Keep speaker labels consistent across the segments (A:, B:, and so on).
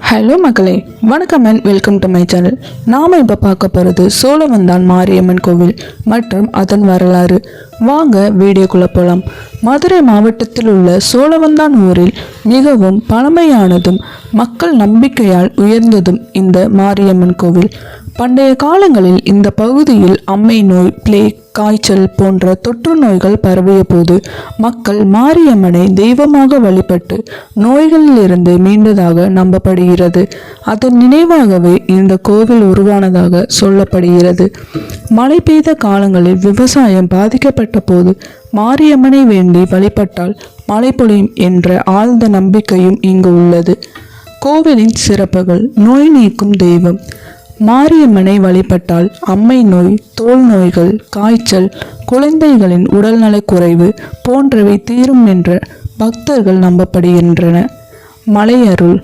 A: Hello மக்களே, வணக்கம் and welcome to my channel. நாம் இப்போ பார்க்க போகிறது சோழவந்தான் மாரியம்மன் கோவில் மற்றும் அதன் வரலாறு. வாங்க வீடியோக்குள்ளே போகலாம். மதுரை மாவட்டத்தில் உள்ள சோழவந்தான் ஊரில் மிகவும் பழமையானதும் மக்கள் நம்பிக்கையால் உயர்ந்ததும் இந்த மாரியம்மன் கோவில். பண்டைய காலங்களில் இந்த பகுதியில் அம்மை நோய், பிளேக், காய்ச்சல் போன்ற தொற்று நோய்கள் பரவிய போது மக்கள் மாரியம்மனை தெய்வமாக வழிபட்டு நோய்களிலிருந்து மீண்டதாக நம்பப்படுகிறது. அதன் நினைவாகவே இந்த கோவில் உருவானதாக சொல்லப்படுகிறது. மழை பெய்த காலங்களில் விவசாயம் பாதிக்கப்பட்ட போது மாரியம்மனை வேண்டி வழிபட்டால் மழை பொழியும் என்ற ஆழ்ந்த நம்பிக்கையும் இங்கு உள்ளது. கோவிலின் சிறப்புகள்: நோய் நீக்கும் தெய்வம். மாரியம்மனை வழிபட்டால் அம்மை நோய், தோல் நோய்கள், காய்ச்சல், குழந்தைகளின் உடல்நலக் குறைவு போன்றவை தீரும் என்ற பக்தர்கள் நம்பப்படுகின்றன. மலை அருள்.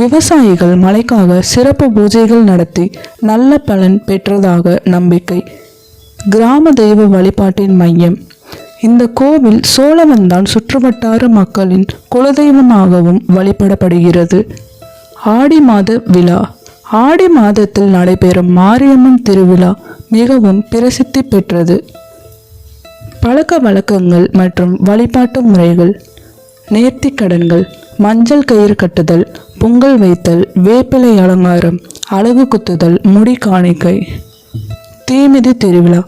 A: விவசாயிகள் மழைக்காக சிறப்பு பூஜைகள் நடத்தி நல்ல பலன் பெற்றதாக நம்பிக்கை. கிராம தெய்வ வழிபாட்டின் மையம். இந்த கோவில் சோழவந்தான் சுற்றுவட்டார மக்களின் குலதெய்வமாகவும் வழிபடப்படுகிறது. ஆடி மாத விழா. ஆடி மாதத்தில் நடைபெறும் மாரியம்மன் திருவிழா மிகவும் பிரசித்தி பெற்றது. பழக்க வழக்கங்கள் மற்றும் வழிபாட்டு முறைகள்: நேர்த்தி கடன்கள், மஞ்சள் கயிறு கட்டுதல், பொங்கல் வைத்தல், வேப்பிலை அலங்காரம், அலகு குத்துதல், முடி காணிக்கை. தீமிதி திருவிழா.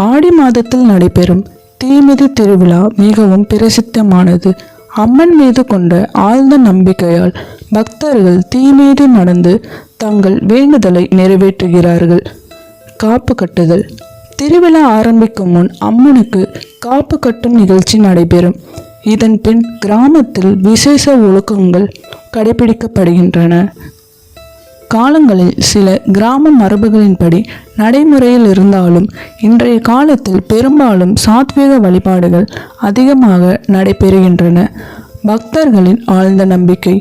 A: ஆடி மாதத்தில் நடைபெறும் தீமிதி திருவிழா மிகவும் பிரசித்தமானது. அம்மன் மீது கொண்ட ஆழ்ந்த நம்பிக்கையால் பக்தர்கள் தீமீது நடந்து தங்கள் வேண்டுதலை நிறைவேற்றுகிறார்கள். காப்பு கட்டுதல். திருவிழா ஆரம்பிக்கும் முன் அம்மனுக்கு காப்பு கட்டும் நிகழ்ச்சி நடைபெறும். இதன் பின் கிராமத்தில் விசேஷ ஒழுக்கங்கள் கடைபிடிக்கப்படுகின்றன. காலங்களில் சில கிராம மரபுகளின்படி நடைமுறையில் இருந்தாலும் இன்றைய காலத்தில் பெரும்பாலும் சாத்வீக வழிபாடுகள் அதிகமாக நடைபெறுகின்றன. பக்தர்களின் ஆழ்ந்த நம்பிக்கை: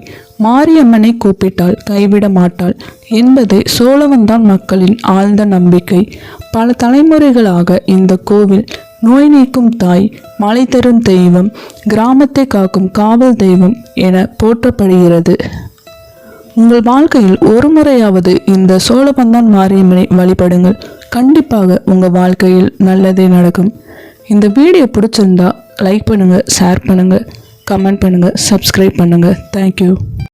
A: மாரியம்மனை கூப்பிட்டால் கைவிட மாட்டாள் என்பதே சோழவந்தான் மக்களின் ஆழ்ந்த நம்பிக்கை. பல தலைமுறைகளாக இந்த கோவில் நோய் நீக்கும் தாய், மழை தரும் தெய்வம், கிராமத்தை காக்கும் காவல் தெய்வம் என போற்றப்படுகிறது. உங்கள் வாழ்க்கையில் ஒரு முறையாவது இந்த சோழவந்தான் மாரியம்மனை வழிபடுங்கள். கண்டிப்பாக உங்கள் வாழ்க்கையில் நல்லதே நடக்கும். இந்த வீடியோ பிடிச்சிருந்தா லைக் பண்ணுங்கள், ஷேர் பண்ணுங்கள், கமெண்ட் பண்ணுங்கள், சப்ஸ்கிரைப் பண்ணுங்கள். தேங்க்யூ.